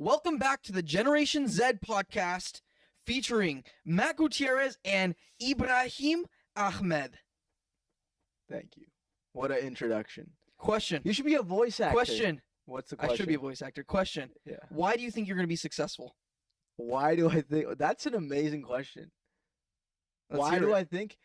Welcome back to the Generation Z podcast featuring Matt Gutierrez and Ibrahim Ahmed. Thank you. What an introduction. Question. You should be a voice actor. Question. What's the question? I should be a voice actor. Question. Yeah. Why do you think you're going to be successful? Why do I think? That's an amazing question. Let's Why hear do it. I think?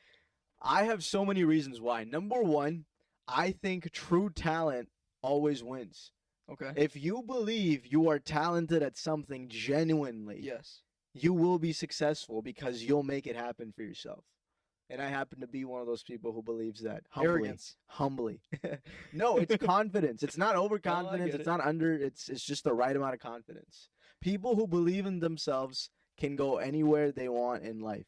I have so many reasons why. Number one, I think true talent always wins. Okay. If you believe you are talented at something genuinely, Yes. you will be successful because you'll make it happen for yourself. And I happen to be one of those people who believes that. Humbly. Arrogance. Humbly. No, it's confidence. It's not overconfidence. get It's it. not under. It's just the right amount of confidence. People who believe in themselves can go anywhere they want in life.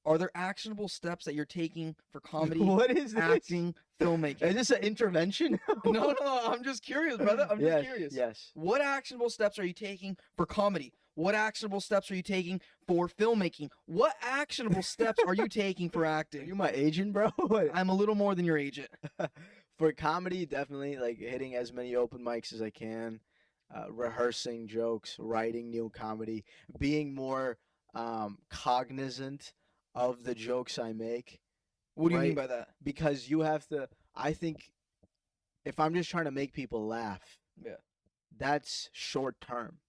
Are there actionable steps that you're taking for comedy, What is this? acting, filmmaking? Is this an intervention? No, I'm just curious, brother. I'm just Yes, curious. Yes. What actionable steps are you taking for comedy? What actionable steps are you taking for filmmaking? What actionable steps are you taking for Are acting? you my agent, bro? I'm a little more than your agent. For comedy, definitely like hitting as many open mics as I can, rehearsing jokes, writing new comedy, being more cognizant of the jokes I make. What do you mean Right. by that? Because you have to. I think if I'm just trying to make people laugh, Yeah. that's short term.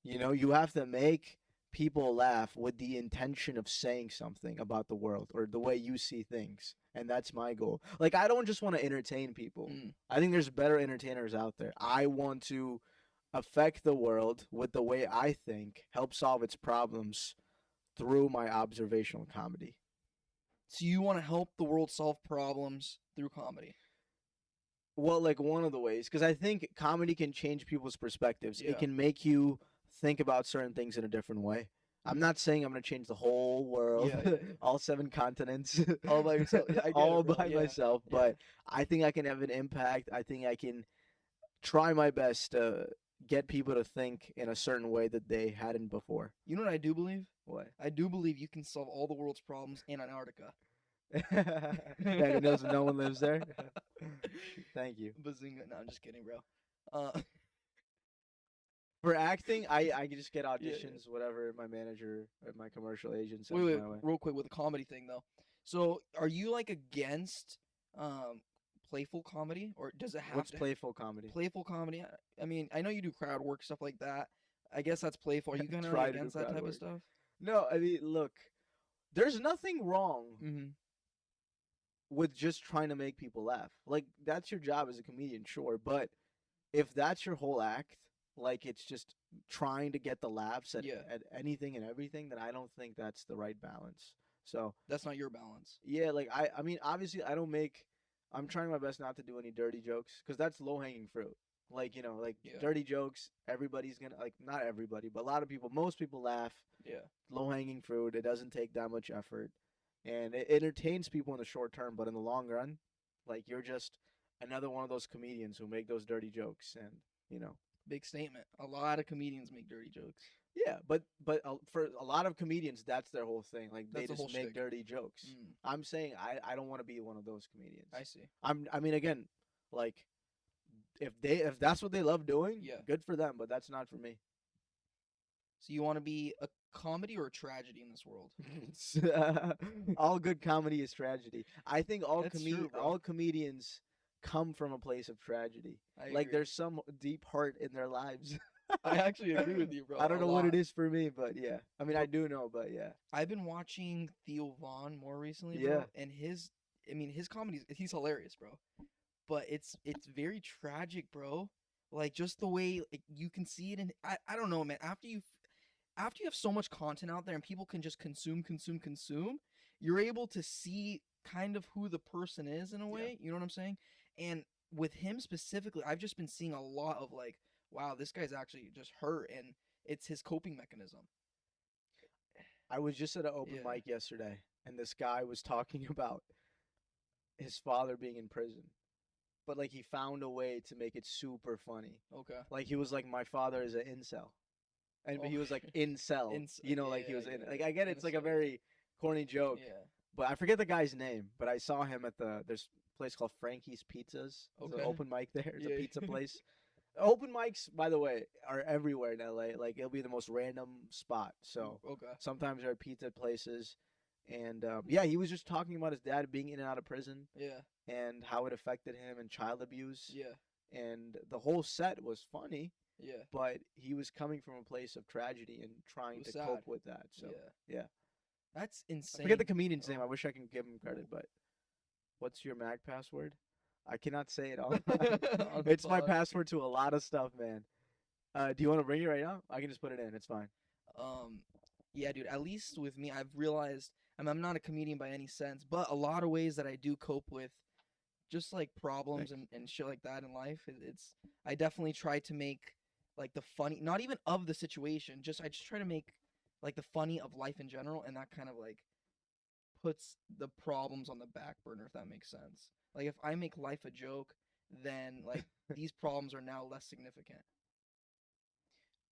You have to make people laugh with the intention of saying something about the world or the way you see things. And that's my goal. Like, I don't just want to entertain people. Mm. I think there's better entertainers out there. I want to affect the world with the way I think, help solve its problems through my observational comedy. So you want to help the world solve problems through comedy? Well, like one of the ways, because I think comedy can change people's perspectives. Yeah. It can make you think about certain things in a different way. I'm not saying I'm going to change the whole world, Yeah, yeah, yeah. all 7 continents, All by yourself. Yeah, I get all it, bro. by Yeah, myself. yeah. But I think I can have an impact. I think I can try my best to get people to think in a certain way that they hadn't before. You know what I do believe? What? I do believe you can solve all the world's problems in Antarctica. And it knows no one lives there. Thank you. Bazinga. No, I'm just kidding, bro. For acting, I can just get yeah. auditions, whatever my manager or my commercial agent sends Wait, my way. real quick with the comedy thing though. So, are you like against playful comedy, or does it have What's to playful comedy? playful comedy? I mean, I know you do crowd work stuff like that. I guess that's playful. Are you kind of Try to do against that crowd type work. of stuff? No, I mean, look, there's nothing wrong Mm-hmm. with just trying to make people laugh. Like, that's your job as a comedian, sure. But if that's your whole act, like it's just trying to get the laughs at, Yeah. at anything and everything, then I don't think that's the right balance. So, That's not your balance. yeah, like, I mean, obviously, I'm trying my best not to do any dirty jokes because that's low hanging fruit. Like, Yeah. dirty jokes, everybody's gonna, like, not everybody, but a lot of people, most people laugh. Yeah. Low hanging fruit. It doesn't take that much effort, and it entertains people in the short term. But in the long run, like you're just another one of those comedians who make those dirty jokes, and Big statement. A lot of comedians make dirty jokes. yeah. But for a lot of comedians, that's their whole thing. Like they That's the just whole make shtick. dirty jokes. Mm, I'm saying I don't want to be one of those comedians. I see. I mean again, like if that's what they love doing, Yeah. good for them. But that's not for me. So you want to be a comedy or a tragedy in this world? All good comedy is tragedy. I think That's true, bro. all comedians come from a place of tragedy. I Like agree. there's some deep heart in their lives. I actually agree with you, bro. I don't a know what lot. it is for me, but yeah. I mean, I do know, but yeah. I've been watching Theo Vaughn more recently, Yeah. bro, and his comedy, he's hilarious, bro. But it's very tragic, bro. Like just the way like, you can see it, and I don't know, man. After you have so much content out there, and people can just consume, you're able to see kind of who the person is in a Yeah. way. You know what I'm saying? And with him specifically, I've just been seeing a lot of like, wow, this guy's actually just hurt, and it's his coping mechanism. I was just at an open Yeah. mic yesterday, and this guy was talking about his father being in prison. But like he found a way to make it super funny. Okay. Like he was like, my father is an incel, and he Oh. was like incel. Like he Yeah, was I in. get it. Like I get it's like a Incel. very corny joke, Yeah. but I forget the guy's name. But I saw him at there's a place called Frankie's Pizzas. There's Okay. an open mic there. It's Yeah. a pizza place. Open mics, by the way, are everywhere in LA. Like it'll be the most random spot. So Okay. sometimes they're at pizza places, and yeah, he was just talking about his dad being in and out of prison Yeah. and how it affected him and child abuse. Yeah. And the whole set was funny, Yeah. but he was coming from a place of tragedy and trying was to sad. cope with that. So Yeah. yeah. That's I insane. forget the comedian's name. Oh. I wish I can give him credit, but what's your Mac password? I cannot say it all. On the It's my pod. password to a lot of stuff, man. Do you want to bring it right now? I can just put it in. It's fine. Yeah, dude. At least with me, I've realized. I'm not a comedian by any sense, but a lot of ways that I do cope with just like problems and shit like that in life. It's I definitely try to make like the funny, not even of the situation. I just try to make like the funny of life in general, and that kind of like puts the problems on the back burner, if that makes sense. Like if I make life a joke, then like these problems are now less significant.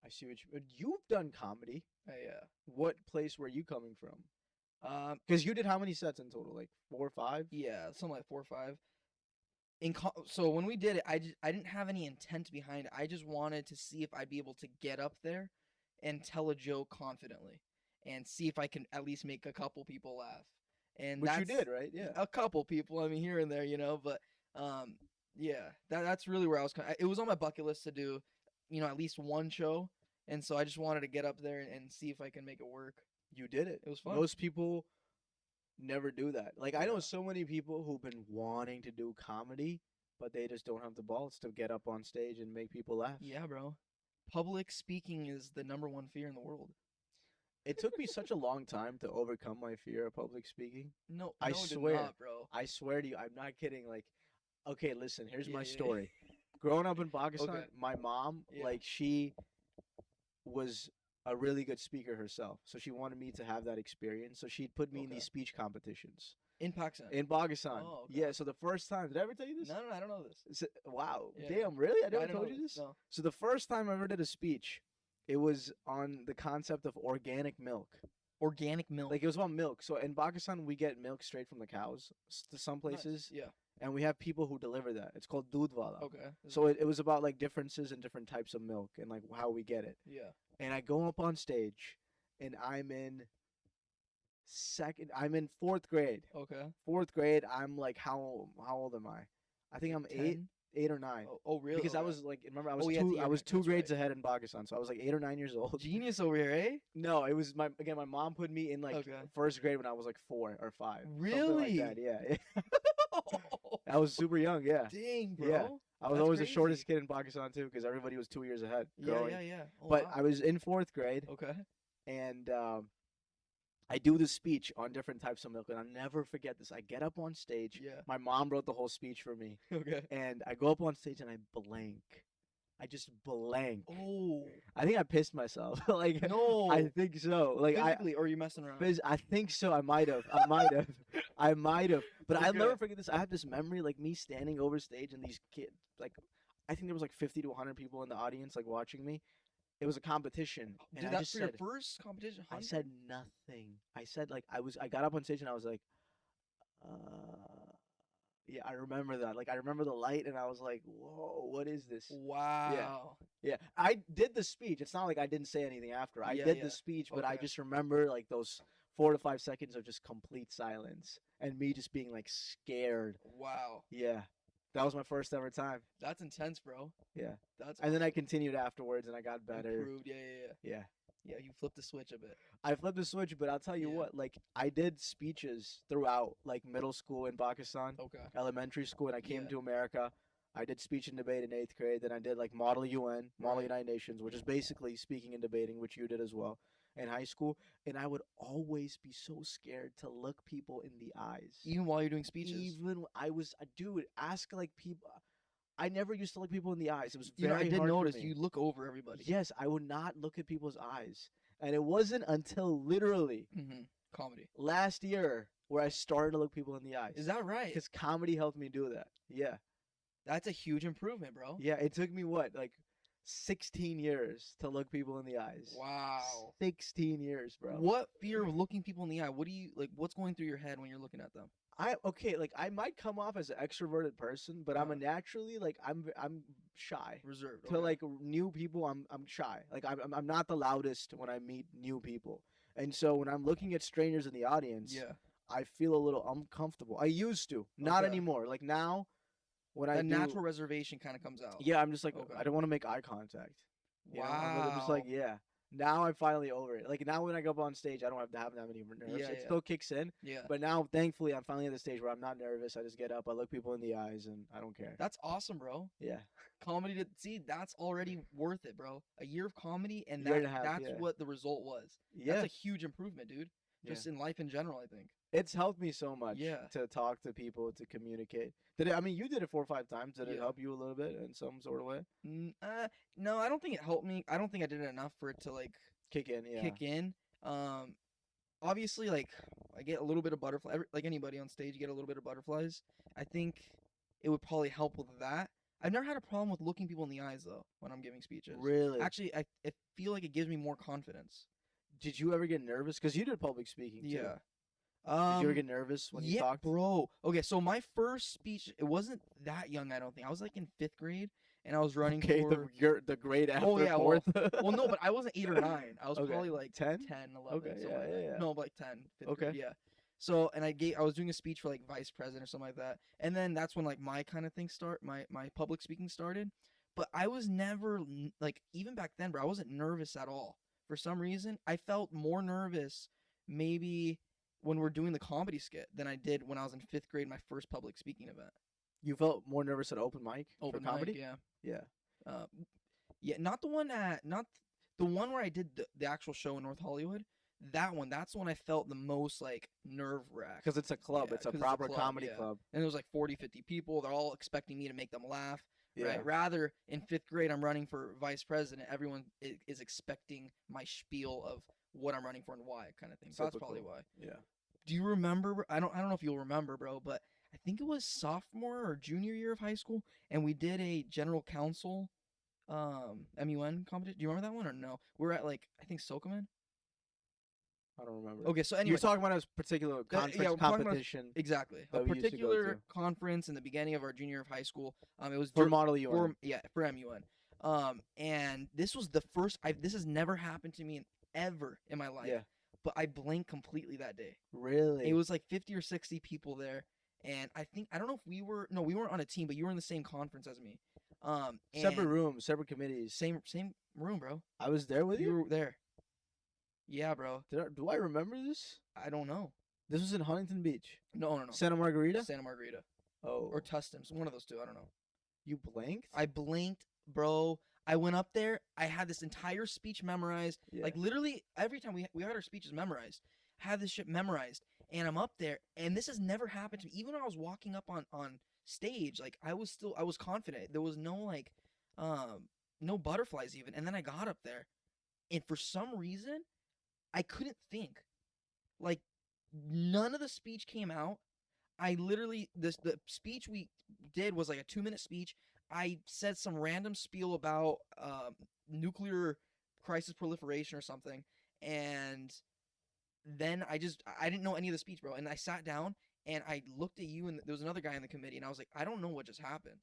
I see what you've done comedy. Yeah. What place were you coming from? Um. Because you did how many sets in total? Like 4 or 5? Yeah. Something like 4 or 5. So when we did it, I didn't have any intent behind it. I just wanted to see if I'd be able to get up there and tell a joke confidently, and see if I can at least make a couple people laugh. And Which you that's did, right? Yeah. a couple people. I mean, here and there, but yeah, that's really where I was. It was on my bucket list to do, at least one show, and so I just wanted to get up there and see if I can make it work. You did it. It was fun. Most people never do that. Like I know Yeah. so many people who've been wanting to do comedy, but they just don't have the balls to get up on stage and make people laugh. Yeah, bro. Public speaking is the number one fear in the world. It took me such a long time to overcome my fear of public speaking. No, I no, it did swear. not, bro. I swear to you, I'm not kidding. Like, okay, listen, here's Yeah, my yeah, yeah. story. Growing up in Pakistan, Okay. my mom, Yeah. like, she was a really good speaker herself. So she wanted me to have that experience. So she'd put me in Okay. these speech competitions In Pakistan. in Pakistan. Oh, okay. Yeah, so the first time, did I ever tell you this? No, I don't know this. Wow. Yeah. Damn, really? I No, never didn't told know you this? No. So the first time I ever did a speech, it was on the concept of organic milk. Organic milk. Like it was about milk. So in Pakistan, we get milk straight from the cows to some Nice. places, Yeah. and we have people who deliver that. It's called doodhwala. Okay. So it was about like differences in different types of milk and like how we get it. Yeah. And I go up on stage, and I'm in 4th grade. Okay. 4th grade, I'm like how old am I? I think I'm 10? 8 or 9. Oh, really? Because I Okay. was like, remember I was Oh, yeah, two yeah, I was right, 2 that's grades right. ahead in Pakistan, so I was like 8 or 9 years old. Genius over here, eh? No, it was my mom put me in like Okay. 1st grade when I was like 4 or 5. Something Really? like that, yeah. I was super young, yeah. Dang, bro. Yeah. I was That's always the shortest crazy. kid in Pakistan too, because everybody was 2 years ahead. Yeah, growing. yeah. Oh, But wow. I was in 4th grade, Okay. and I do the speech on different types of milk, and I'll never forget this. I get up on stage. Yeah. My mom wrote the whole speech for me, Okay. and I go up on stage and I blank. I just blank. Oh. I think I pissed myself. Like No. I think so. Like Physically, or are you messing around? I think so. I might have. I might have. But I'll Okay. never forget this. I have this memory, like me standing over stage and these kids, like I think there was like 50 to 100 people in the audience, like watching me. It was a competition, and Did I that just for your said, first competition? I 100? said nothing. I said like I got up on stage and I was like, yeah, I remember that. Like I remember the light, and I was like, whoa, what is this? Wow. Yeah, I did the speech. It's not like I didn't say anything after. I Yeah, did yeah. the speech, but I Okay. just remember like those 4 to 5 seconds of just complete silence and me just being like scared. Wow. Yeah, that was my first ever time. That's intense, bro. Yeah, That's and then I awesome. continued afterwards, and I got better. Improved. Yeah. Yeah, Yeah, you flipped the switch a bit. I flipped the switch, but I'll tell you Yeah. what, like I did speeches throughout like middle school in Pakistan, Okay. elementary school, and I came Yeah. to America. I did speech and debate in 8th grade. Then I did like Model UN, Model Right. United Nations, which is basically speaking and debating, which you did as well in high school. And I would always be so scared to look people in the eyes. Even while you're doing speeches. Even I was, dude, ask like people. I never used to look people in the eyes. It was You know, very I did hard for notice me. you look over everybody. Yes, I would not look at people's eyes. And it wasn't until literally Mm-hmm. Comedy. last year where I started to look people in the eyes. Is that right? Because comedy helped me do that. Yeah. That's a huge improvement, bro. Yeah, it took me what, like 16 years to look people in the eyes. Wow. 16 years, bro. What fear of looking people in the eye? What do you like? What's going through your head when you're looking at them? Like I might come off as an extroverted person, but I'm a naturally like I'm shy. Reserved. To Okay. like new people, I'm shy. Like I'm not the loudest when I meet new people, and so when I'm looking at strangers in the audience, Yeah. I feel a little uncomfortable. I used to, not Okay. anymore. Like now, when I That do, natural reservation kind of comes out. yeah, I'm just like Okay. I don't want to make eye contact. You know, I'm just like Wow. yeah. Now I'm finally over it. Like now when I go up on stage, I don't have to have that many nerves. Yeah, It yeah. still kicks in, Yeah. but now thankfully I'm finally at the stage where I'm not nervous. I just get up, I look people in the eyes, and I don't care. That's awesome, bro. Yeah, Comedy to see, that's already worth it, bro. A year of comedy and year and a half. that's Yeah, what the result was. yeah, That's a huge improvement, dude. yeah. Just in life in general, I think. It's helped me so much Yeah. to talk to people, to communicate. Did it? I mean, you did it 4 or 5 times. Did it Yeah. help you a little bit in some sort of way? No, I don't think it helped me. I don't think I did it enough for it to like Kick in, yeah. kick in. Obviously, like I get a little bit of butterfly. Like anybody on stage, you get a little bit of butterflies. I think it would probably help with that. I've never had a problem with looking people in the eyes though when I'm giving speeches. Really? Actually, I feel like it gives me more confidence. Did you ever get nervous? Because you did public speaking too. Yeah. Did you ever get nervous when you Yeah, talked? bro. Okay, so my first speech, it wasn't that young, I don't think. I was like in 5th grade, and I was running Okay, for. the grade after Oh yeah, well, fourth. well, no, but I wasn't 8 or 9. I was Okay. probably like 10? 10, 11. Okay, something yeah, like yeah, that. yeah. No, like 10, 5th Okay. grade, yeah. So, and I was doing a speech for like vice president or something like that, and then that's when like my kind of thing my public speaking started. But I was never like even back then, bro. I wasn't nervous at all. For some reason, I felt more nervous maybe when we're doing the comedy skit than I did when I was in 5th grade, my first public speaking event. You felt more nervous at open mic Open for comedy? mic, yeah. Yeah. Yeah, not the one where I did the actual show in North Hollywood. That's when I felt the most like nerve wracked. Because it's a club. Yeah, it's a 'cause proper club, comedy yeah. club. And there was like 40, 50 people. They're all expecting me to make them laugh. Yeah. Right. Rather, in 5th grade, I'm running for vice president. Everyone is expecting my spiel of what I'm running for and why, kind of thing. So that's probably Typical. why. Yeah. Do you remember? I don't know if you'll remember, bro, but I think it was sophomore or junior year of high school, and we did a general council, MUN competition. Do you remember that one or no? We're at like I think Sokoman. I don't remember. Okay, so You're anyway, talking about a particular conference yeah, I'm talking about- competition exactly a that we used to go particular to. conference in the beginning of our junior year of high school. It was for dur- Model UN. for MUN. And this was the first. This has never happened to me ever in my life. Yeah. But I blanked completely that day. Really? It was like 50 or 60 people there, and I don't know if we weren't on a team, but you were in the same conference as me. separate and rooms, separate committees. same room, bro. I was there with you. You were there. Yeah, bro. Do I remember this? I don't know. This was in Huntington Beach, No. Santa Margarita. Santa Margarita Oh, or Tustin, one of those two. I don't know. you blanked? I blinked, bro. I went up there. I had this entire speech memorized. Yeah. Like literally every time we had our speeches memorized. Had this shit memorized, and I'm up there, and this has never happened to me. Even when I was walking up on stage, like I was confident. There was no like, no butterflies even. And then I got up there, and for some reason, I couldn't think. Like none of the speech came out. I literally the speech we did was like a 2-minute speech. I said some random spiel about nuclear crisis proliferation or something, and then I didn't know any of the speech, bro. And I sat down and I looked at you, and there was another guy in the committee, and I was like, I don't know what just happened.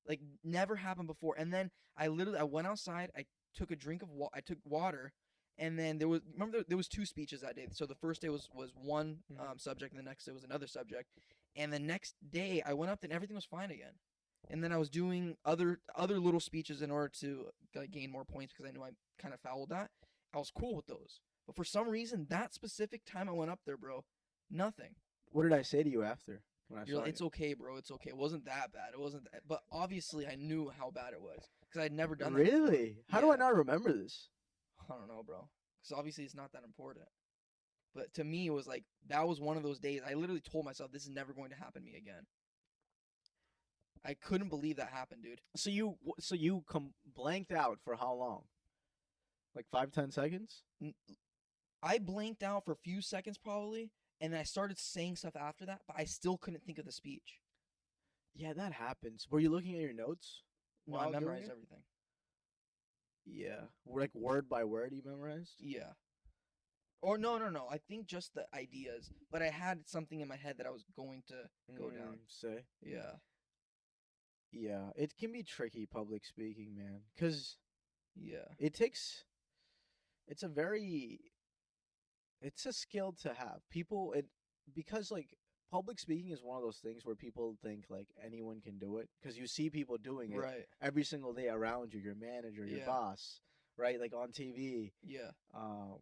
Like never happened before. And then I went outside. I took a drink of I took water, and then there was 2 speeches that day. So the first day was one subject, and the next day was another subject. And the next day I went up and everything was fine again. And then I was doing other little speeches in order to gain more points because I knew I kind of fouled that. I was cool with those. But for some reason, that specific time I went up there, bro, nothing. What did I say to you after when I You're saw like, it's you? okay, bro. It's okay. It wasn't that bad. It wasn't that. But obviously, I knew how bad it was because I'd never done that. Really? How do I Yeah. not remember this? I don't know, bro. Because obviously, it's not that important. But to me, it was like that was one of those days. I literally told myself this is never going to happen to me again. I couldn't believe that happened, dude. So you blanked out for how long? Like 5-10 seconds? I blanked out for a few seconds probably, and then I started saying stuff after that, but I still couldn't think of the speech. Yeah, that happens. Were you looking at your notes? No, while I doing memorized it? everything. Yeah. Like word by word you memorized? Yeah. Or no. I think just the ideas, but I had something in my head that I was going to go down. Say. Yeah, Yeah, it can be tricky public speaking, man, cuz yeah, it takes it's a very it's a skill to have. People it because like public speaking is one of those things where people think like anyone can do it because you see people doing it right. every single day around you, your manager, your Yeah, boss, right? Like on TV, yeah.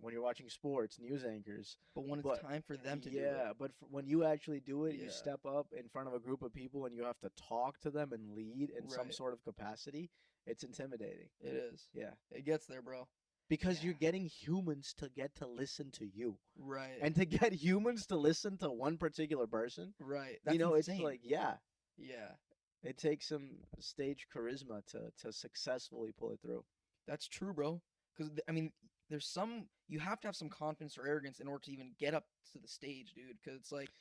when you're watching sports, news anchors. But when it's But time for them to do it, yeah, but when you actually do it, you yeah, step up in front of a group of people and you have to talk to them and lead in some right. sort of capacity. It's intimidating. It is. Yeah, It gets there, bro. because you're Yeah. getting humans to get to listen to you. Right. And to get humans to listen to one particular person, Right. That's it's insane. like, yeah, Yeah. it takes some stage charisma to successfully pull it through. That's true, bro. Because I mean, there's some you have to have some confidence or arrogance in order to even get up to the stage, dude. Because it's like,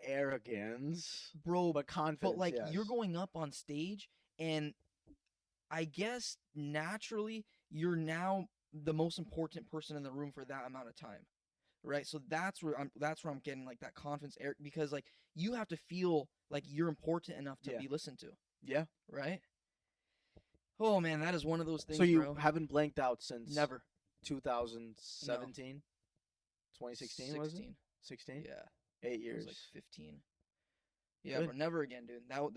Arrogance, bro, but confidence, but like yes. you're going up on stage, and I guess naturally you're now the most important person in the room for that amount of time, right? So that's where I'm getting like that confidence, because like you have to feel like you're important enough to Yeah. be listened to, Yeah. right? Oh man, that is one of those things, So you bro. haven't blanked out since Never. 2017? 2016 was it? 16. 16? Yeah. 8 It was years. like 15. Yeah, Good. but never again, dude. That'll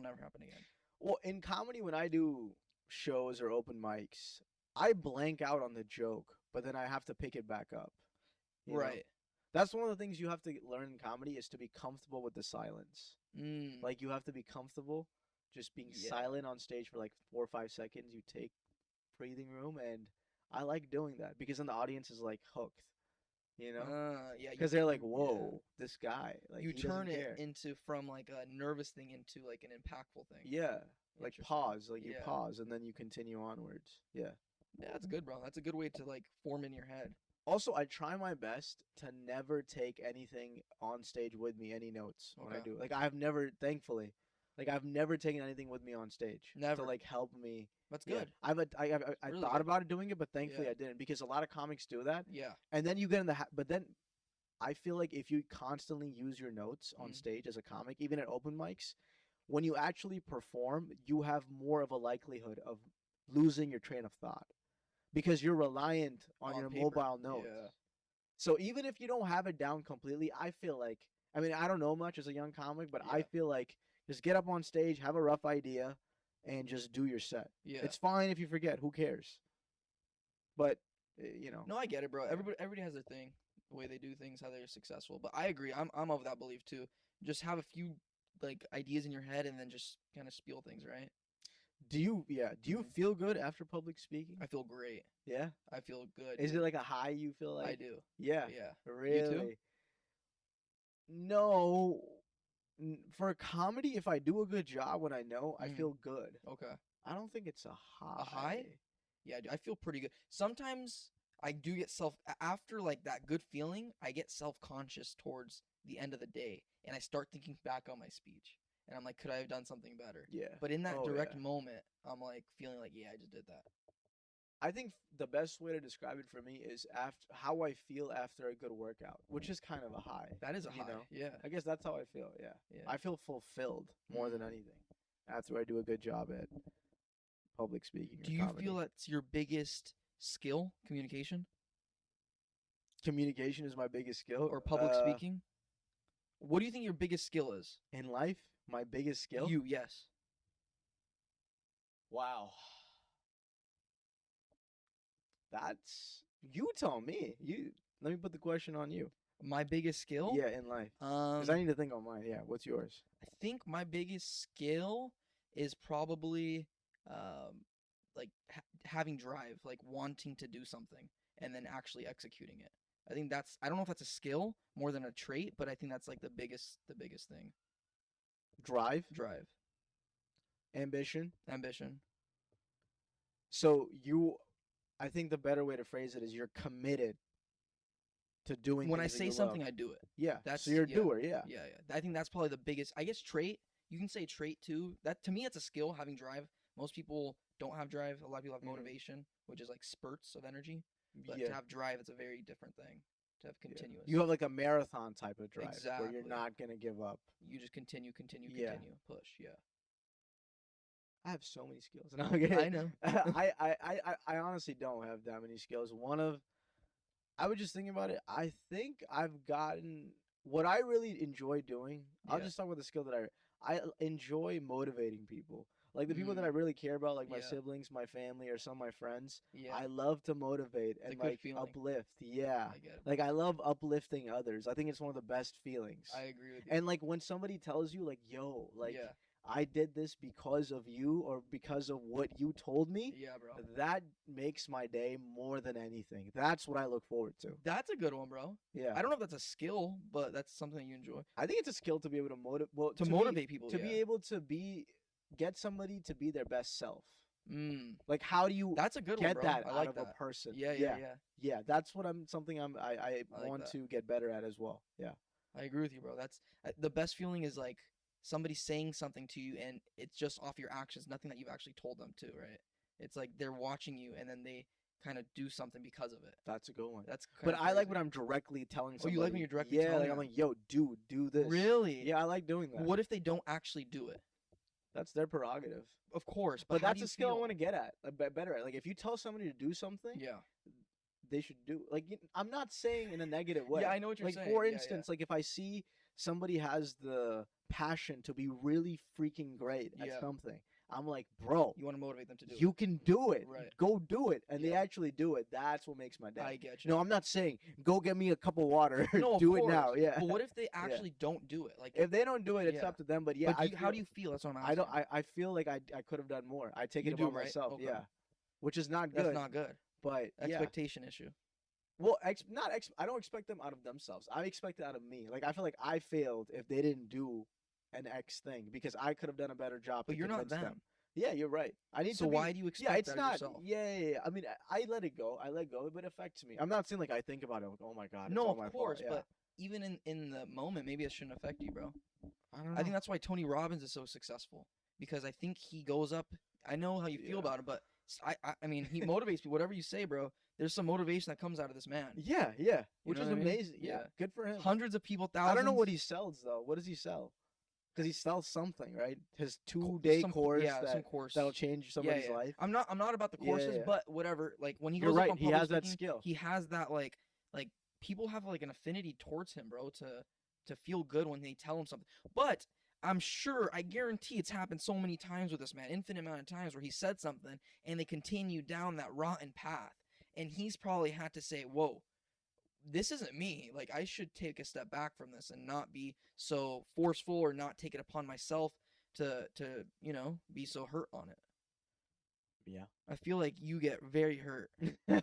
never happen again. Well, in comedy, when I do shows or open mics, I blank out on the joke, but then I have to pick it back up. you know? Right. That's one of the things you have to learn in comedy is to be comfortable with the silence. Mm. Like you have to be comfortable just being Yeah. silent on stage for like 4 or 5 seconds. You take breathing room, and I like doing that because then the audience is like hooked, Yeah. because they're like, yeah. "Whoa, this guy!" Like You he doesn't turn it care. into from like a nervous thing into like an impactful thing. Yeah, like Interesting. pause, like you Yeah. pause and then you continue onwards. Yeah. Yeah, that's good, bro. That's a good way to like form in your head. Also, I try my best to never take anything on stage with me, any notes when I Okay. do. Like I've never, thankfully, like I've never taken anything with me on stage Never. to like help me. That's Yeah. good. I Really thought good. about it doing it, but thankfully Yeah. I didn't because a lot of comics do that. Yeah. And then you get in the but then I feel like if you constantly use your notes on Mhm. stage as a comic, even at open mics, when you actually perform, you have more of a likelihood of losing your train of thought because you're reliant on your paper. mobile notes. Yeah. So even if you don't have it down completely, I feel like, I mean, I don't know much as a young comic, but I Yeah. feel like just get up on stage, have a rough idea, and just do your set. Yeah. It's fine if you forget. Who cares? But No, I get it, bro. Yeah. Everybody has their thing, the way they do things, how they're successful. But I agree. I'm of that belief too. Just have a few like ideas in your head and then just kind of spiel things, right? do you Mhm. feel good after public speaking? I feel great. Yeah. I feel good. Is dude. it like a high you feel like? I do. Yeah. Yeah. Really? No. For comedy, if I do a good job when I know, I Mhm. feel good. Okay. I don't think it's a high. A high? Yeah, dude, I feel pretty good. Sometimes I do get after like that good feeling, I get self-conscious towards the end of the day and I start thinking back on my speech. And I'm like, could I have done something better? Yeah. But in that Oh, direct yeah. moment, I'm like feeling like, yeah, I just did that. I think the best way to describe it for me is after how I feel after a good workout, which is kind of a high. That is a You high. know? Yeah. I guess that's how I feel. Yeah. Yeah. I feel fulfilled more than anything after I do a good job at public speaking. Do or you comedy. feel that's your biggest skill, communication communication is my biggest skill or public speaking? What do you think your biggest skill is? in life? My biggest skill. Yes. Wow. That's you tell me. You let me put the question on you. My biggest skill? Yeah, in life. Because I need to think on mine. Yeah, what's yours? I think my biggest skill is probably like having drive, like wanting to do something and then actually executing it. I think I don't know if that's a skill more than a trait, but I think that's like the biggest thing. Drive, Drive, ambition. ambition. So I think the better way to phrase it is you're committed to doing. When I things that say you something, love. I do it. Yeah, That's so you're a yeah, doer. Yeah. Yeah. I think that's probably the biggest. I guess trait. You can say trait too. That to me, it's a skill. Having drive. Most people don't have drive. A lot of people have Mhm. motivation, which is like spurts of energy. But Yeah. to have drive, it's a very different thing to have Yeah. continuous. You have like a marathon type of drive where you're Exactly. not gonna give up. You just continue, Yeah. push. Yeah. I have so many skills. No, okay. I know. I honestly don't have that many skills. I was just thinking about it. I think I've gotten what I really enjoy doing. I'll Yeah. just talk about the skill that I enjoy motivating people. Like the people that I Mm, really care about, like my yeah. siblings, my family, or some of my friends. Yeah. I love to motivate It's a and good like feeling. uplift. Yeah. I get it. Like I love uplifting others. I think it's one of the best feelings. I agree with you. And like when somebody tells you like, "Yo, like yeah. I did this because of you or because of what you told me," Yeah, bro. that makes my day more than anything. That's what I look forward to. That's a good one, bro. Yeah. I don't know if that's a skill, but that's something you enjoy. I think it's a skill to be able to motivate To motivate people. to yeah. be able to get somebody to be their best self. Mm, Like how do you that's a good one, get bro. that I out like of that. a person? Yeah. Yeah, that's what I like want that. to get better at as well. Yeah. I agree with you, bro. That's the best feeling is like somebody saying something to you and it's just off your actions, nothing that you've actually told them to, right? It's like they're watching you and then they kind of do something because of it. That's a good one. That's But kinda I like crazy. when I'm directly telling Oh, somebody. you like when you're directly Yeah, telling like I'm them? like, "Yo, dude, do this." Really? Yeah, I like doing that. What if they don't actually do it? That's their prerogative. Of course, But how that's do you a skill I feel? want to get at, better at. Like if you tell somebody to do something, Yeah. they should do. Like I'm not saying in a negative way. Yeah, I know what you're Like saying. for Yeah, instance, like if I see somebody has the passion to be really freaking great at Yeah. something, I'm like, bro, You want to motivate them to do you can do it. Right. Go do it, and they Yeah. actually do it. That's what makes my it. day. I get you. No, I'm not saying go get me a cup of water. No, of do it course. now. Yeah. But what if they actually don't do it? Like, If they don't do it, it's Yeah. up to them. But yeah, but how do you feel? That's what I'm asking. I don't. I feel like I could have done more. I take You it do, upon right? myself. Okay. Yeah, which is not That's good. not good. But yeah. Expectation issue. Well, I don't expect them out of themselves. I expect it out of me. Like I feel like I failed if they didn't do an X thing because I could have done a better job. But to you're not convince them. them. Yeah, you're right. I need So to be. why do you expect Yeah, it's that not. of yourself? Yeah. I mean, I let it go. I let go, but it affects me. I'm not saying like I think about it. Like, oh my god, it's No, all of my course, fault. Yeah. but even in the moment, maybe it shouldn't affect you, bro. I don't know. I think that's why Tony Robbins is so successful because I think he goes up. I know how you feel Yeah. about him, but I mean, he motivates me. Whatever you say, bro, there's some motivation that comes out of this man. Yeah, which know is what I mean? amazing. Yeah, Yeah. good for him. Hundreds of people, thousands. I don't know what he sells though. What does he sell? Because he sells something, right? His Co- 2-day some- course yeah, some that course. that'll change somebody's life. I'm not about the Yeah, courses, yeah. but whatever. Like when he You're goes right, up on he public has that speaking, skill. He has that like people have like an affinity towards him, bro, to feel good when they tell him something. But I'm sure, I guarantee it's happened so many times with this man, infinite amount of times where he said something and they continue down that rotten path. And he's probably had to say, whoa, this isn't me. Like, I should take a step back from this and not be so forceful or not take it upon myself to be so hurt on it. Yeah. I feel like you get very hurt. No,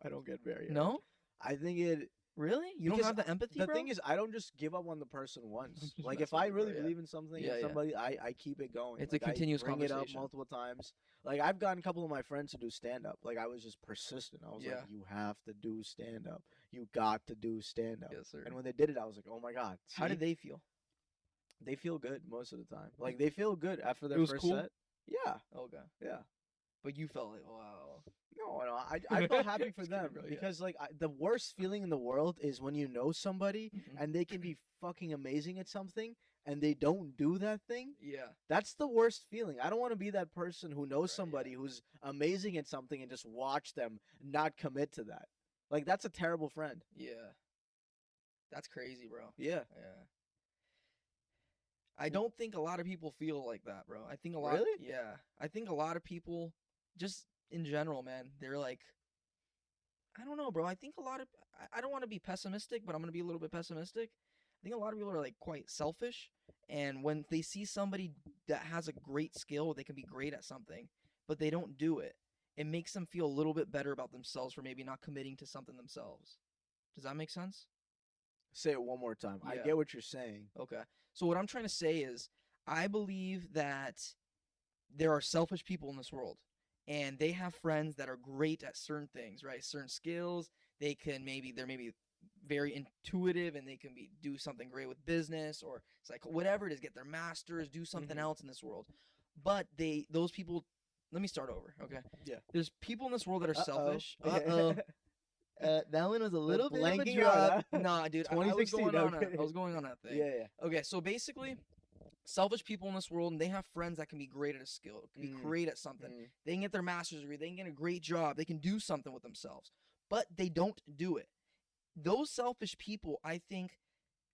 I don't get very. No? I think it. Really? You don't Because have the empathy, The bro? thing is, I don't just give up on the person once. Just Like mess if with I you, bro, really yeah. believe in something Yeah, and yeah. somebody, I keep it going. It's a Like, continuous I bring it up conversation. multiple times. Like I've gotten a couple of my friends to do stand up. Like I was just persistent. I was like, Yeah. you have to do stand up. You got to do stand up. Yes, sir. And when they did it, I was like, oh my god. How did see? they feel? They feel good most of the time. Like they feel good after their was first cool? set. Yeah, Okay. yeah. But you felt like, wow. No, I felt happy for Just kidding, them bro, yeah. because like the worst feeling in the world is when you know somebody Mhm. and they can be fucking amazing at something and they don't do that thing. Yeah. That's the worst feeling. I don't want to be that person who knows Right, somebody yeah. who's amazing at something and just watch them not commit to that. Like that's a terrible friend. Yeah. That's crazy, bro. Yeah. Yeah. I don't think a lot of people feel like that, bro. I think a lot. Really? Yeah. I think a lot of people, just in general, man, they're like, I don't know, bro. I think a lot of, I don't want to be pessimistic, but I'm going to be a little bit pessimistic. I think a lot of people are like quite selfish. And when they see somebody that has a great skill, they can be great at something, but they don't do it, it makes them feel a little bit better about themselves for maybe not committing to something themselves. Does that make sense? Say it one more time. I Yeah. get what you're saying. Okay. So what I'm trying to say is I believe that there are selfish people in this world and they have friends that are great at certain things, right? Certain skills. They're maybe very intuitive and they can do something great with business or it's like whatever it is, get their masters, do something Mhm. else in this world. But those people, let me start over, okay? Yeah. There's people in this world that are Uh-oh. selfish. Uh-oh. That one was a little bit of a blanking you out, drop. huh? Nah, dude, I was 2016, going on okay. I was going on that thing. Yeah. Okay, so basically, selfish people in this world, and they have friends that can be great at a skill, can be Mm, great at something. mm. They can get their master's degree, they can get a great job, they can do something with themselves, but they don't do it. Those selfish people, I think,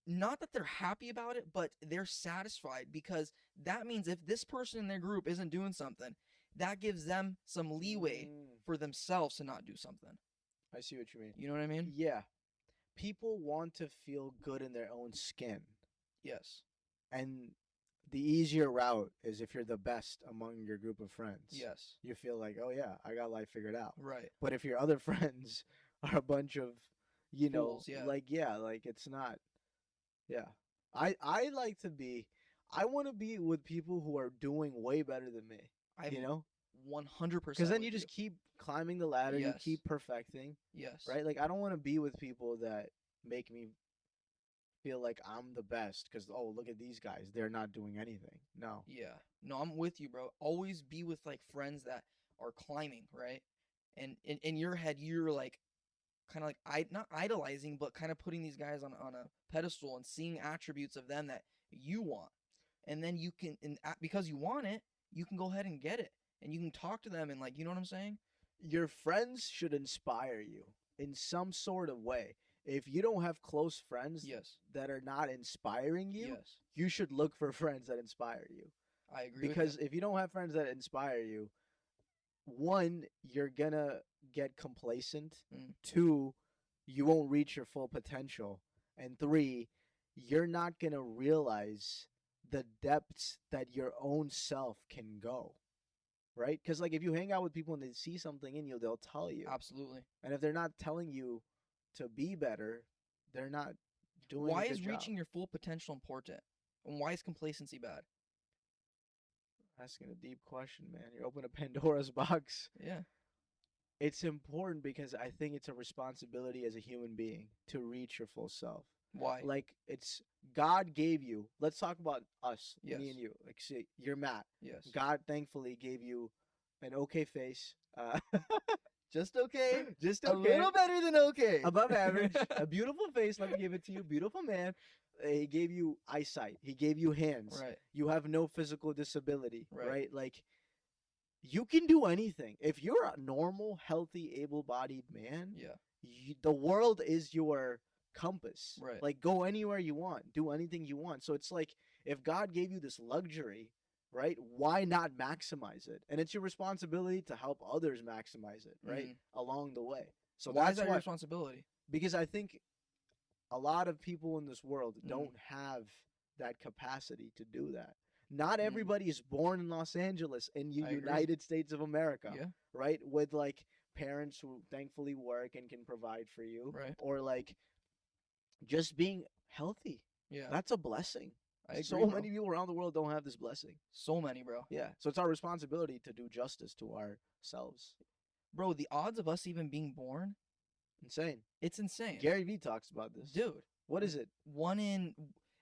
not that they're happy about it, but they're satisfied because that means if this person in their group isn't doing something, that gives them some leeway for themselves to not do something. I see what you mean. You know what I mean? Yeah. People want to feel good in their own skin. Yes. And the easier route is if you're the best among your group of friends. Yes. You feel like, oh yeah, I got life figured out. Right. But if your other friends are a bunch of, Fools, yeah. like it's not. Yeah. I like to be. I want to be with people who are doing way better than me. I'm You know, 100%. because then with you just keep climbing the ladder. You Yes. keep perfecting. Yes. Right? Like I don't want to be with people that make me feel like I'm the best because oh look at these guys, they're not doing anything. No. Yeah. No, I'm with you, bro. Always be with like friends that are climbing, right? And in your head, you're like kind of like not idolizing, but kind of putting these guys on a pedestal and seeing attributes of them that you want. And then you can, because you want it, you can go ahead and get it. And you can talk to them and like, you know what I'm saying? Your friends should inspire you in some sort of way. If you don't have close friends Yes. that are not inspiring you, Yes. you should look for friends that inspire you. I agree Because with if you don't have friends that inspire you, one, you're gonna get complacent. Mm. Two, you won't reach your full potential. And three, you're not gonna realize the depths that your own self can go. Right? Because like if you hang out with people and they see something in you, they'll tell you. you. Absolutely. And if they're not telling you to be better, they're not doing a Why good is job. reaching your full potential important? And why is complacency bad? Asking a deep question, man. You're opening a Pandora's box. Yeah. It's important because I think it's a responsibility as a human being to reach your full self. Why? Like it's God gave you. Let's talk about us, Yes. me and you. Like, see, you're Matt. Yes. God thankfully gave you an okay face, Just okay. just A okay, little better than okay. above average, a beautiful face. Let me give it to you, beautiful man. He gave you eyesight. He gave you hands. Right. You have no physical disability, Right. right? Like you can do anything. If you're a normal, healthy, able-bodied man, Yeah. the world is your compass. Right. Like go anywhere you want, do anything you want. So it's like if God gave you this luxury, right? Why not maximize it? And it's your responsibility to help others maximize it, right? Mhm. Along the way. So Why that's is that your why, responsibility? because I think a lot of people in this world Mm. don't have that capacity to do that. Not Mm. everybody is born in Los Angeles in the I agree. United States of America, Yeah. right? With like parents who thankfully work and can provide for you, Right. or like just being healthy. Yeah. That's a blessing. I agree. So bro. many people around the world don't have this blessing. So many, bro. Yeah. So it's our responsibility to do justice to ourselves. Bro, the odds of us even being born, Insane. it's insane. Gary Vee talks about this. Dude, What is it? one in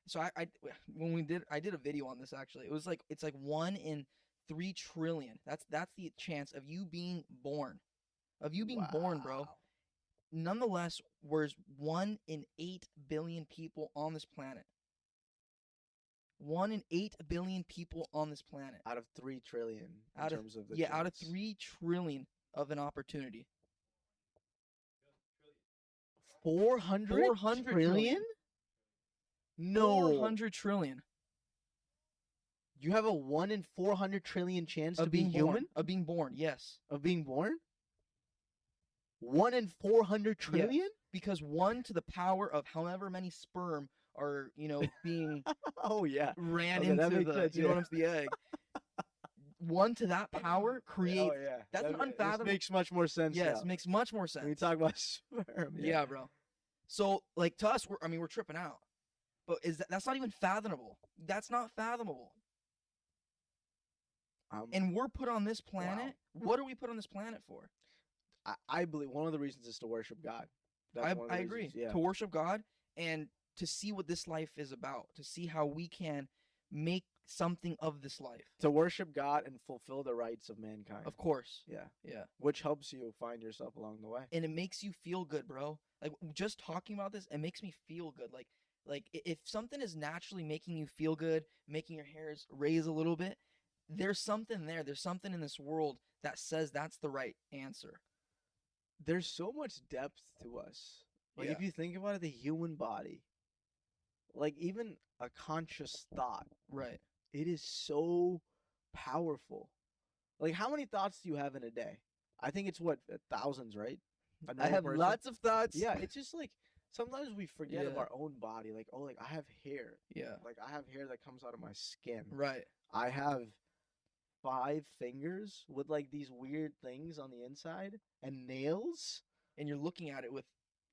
so I did a video on this actually. It was like it's like 1 in 3 trillion. That's the chance of you being born. Of you being born, bro. Wow. Nonetheless, there's 1 in 8 billion people on this planet. 1 in 8 billion people on this planet. Out of 3 trillion in Out of- terms of the Out of chance. 3 trillion of an opportunity. 400 400 trillion? No. 400 trillion You have a 1 in 400 trillion chance to of be being human? born. Of being born, yes. Of being born? 1 in 400 trillion? Because 1 to the power of however many sperm are, being Oh yeah. ran Okay, that into makes the, sense, you know yeah. what I'm saying, the egg. 1 to that power creates. Oh yeah. that's an This unfathomable- makes much more sense Yes, now. makes much more sense. When you talk about sperm. yeah, bro. So like to us, we're tripping out. But that's not even fathomable. That's not fathomable. And we're put on this planet. What are we put on this planet for? I believe one of the reasons is to worship God. That's one of the I agree. reasons, yeah. To worship God and to see what this life is about, to see how we can make something of this life. To worship God and fulfill the rights of mankind. Of course. Yeah. Yeah. Which helps you find yourself along the way. And it makes you feel good, bro. Like just talking about this, it makes me feel good. Like if something is naturally making you feel good, making your hairs raise a little bit, there's something there. There's something in this world that says that's the right answer. There's so much depth to us. Like Yeah. if you think about it, the human body, like even a conscious thought, Right. it is so powerful. Like how many thoughts do you have in a day? I think it's what, thousands, right? A I normal have person? lots of thoughts. Yeah, it's just like sometimes we forget of Yeah. our own body. Like, oh, like I have hair. Yeah. Like I have hair that comes out of my skin. Right. I have 5 fingers with like these weird things on the inside and nails. And you're looking at it with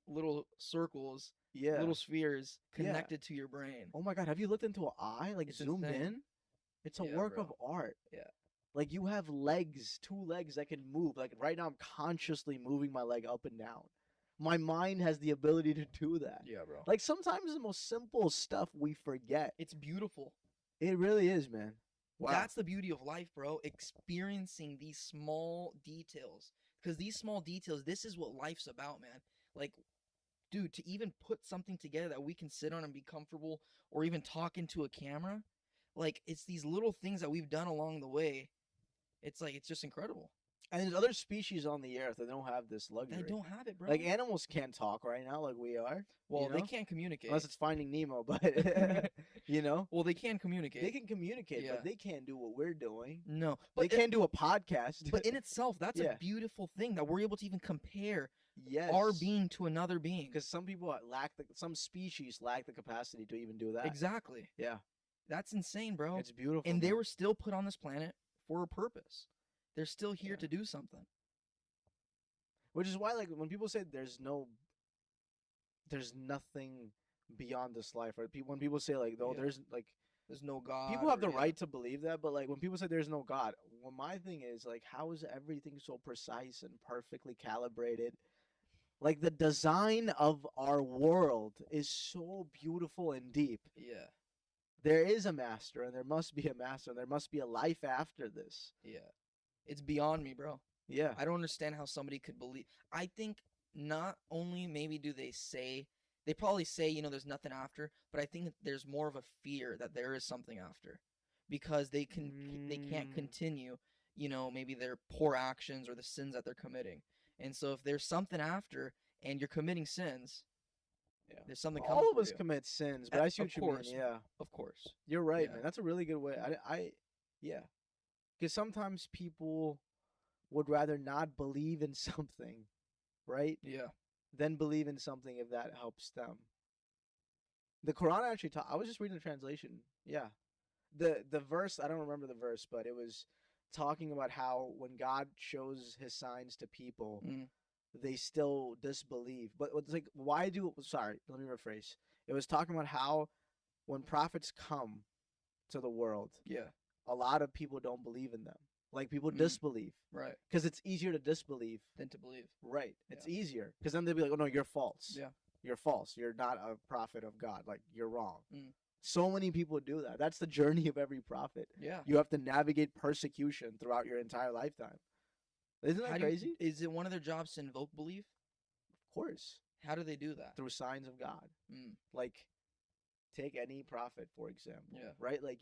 little circles, Yeah. little spheres Yeah. connected to your brain. Oh my God, have you looked into an eye? Like It's zoomed insane. in? It's a Yeah, work bro. of art. Yeah. Like you have legs, 2 legs that can move. Like right now I'm consciously moving my leg up and down. My mind has the ability to do that. Yeah, bro. Like sometimes the most simple stuff we forget. It's beautiful. It really is, man. Wow. That's the beauty of life, bro. Experiencing these small details. Because these small details, this is what life's about, man. Like, dude, to even put something together that we can sit on and be comfortable or even talk into a camera, like, it's these little things that we've done along the way. It's like, it's just incredible. And there's other species on the earth that don't have this luxury. They don't have it, bro. Like animals can't talk right now like we are. well, they know? can't communicate. Unless it's Finding Nemo, but you know? well, they can communicate. They can communicate, Yeah. but they can't do what we're doing. No. They can't do a podcast. But in itself, that's Yeah. a beautiful thing that we're able to even compare yes. our being to another being. Because some people some species lack the capacity to even do that. Exactly. Yeah. That's insane, bro. It's beautiful. And they man. were still put on this planet for a purpose. They're still here Yeah. to do something. Which is why, like, when people say there's nothing beyond this life, or when people say like, oh, Yeah. there's like, There's no God. people have or- the yeah. right to believe that, but like when people say there's no God, well, my thing is like, how is everything so precise and perfectly calibrated? Like the design of our world is so beautiful and deep. Yeah. There is a master, and there must be a master, and there must be a life after this. Yeah. It's beyond me, bro. Yeah. I don't understand how somebody could believe. I think not only maybe do they probably say, there's nothing after, but I think that there's more of a fear that there is something after because they can't Mm. continue, maybe their poor actions or the sins that they're committing. And so if there's something after and you're committing sins, Yeah. there's something coming All of for us you. commit sins, but I see Of what you course. mean. Yeah. Of course. You're right, Yeah. man. That's a really good way. Yeah. Because sometimes people would rather not believe in something, right, Yeah. than believe in something if that helps them. The Quran actually I was just reading the translation. Yeah. The verse, I don't remember the verse, but it was talking about how when God shows his signs to people, Mm. they still disbelieve. But it's like, sorry, let me rephrase. It was talking about how when prophets come to the world, Yeah. a lot of people don't believe in them. Like people Mm. disbelieve Right. because it's easier to disbelieve. Then to believe. Right. It's easier because then they'll be like, oh no, you're false. Yeah. You're false. You're not a prophet of God. Like you're wrong. Mm. So many people do that. That's the journey of every prophet. Yeah. You have to navigate persecution throughout your entire lifetime. Isn't that crazy? Is it one of their jobs to invoke belief? Of course. How do they do that? Through signs of God. Mm. Like take any prophet, for example. Yeah. Right? Like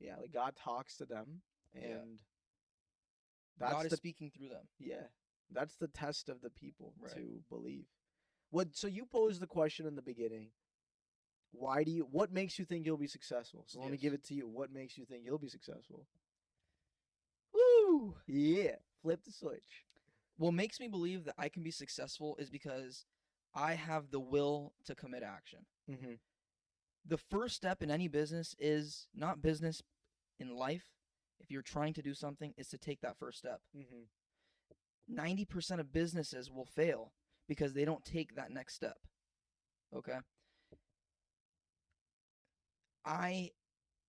like God talks to them and Yeah. that's God is the speaking through them. Yeah, that's the test of the people Right. to believe. So you posed the question in the beginning. What makes you think you'll be successful? So let me Yes. give it to you. What makes you think you'll be successful? Woo! Yeah, flip the switch. What makes me believe that I can be successful is because I have the will to commit action. Mm-hmm. The first step in any business is not business in life. If you're trying to do something, is to take that first step. Mm-hmm. 90% of businesses will fail because they don't take that next step. Okay? I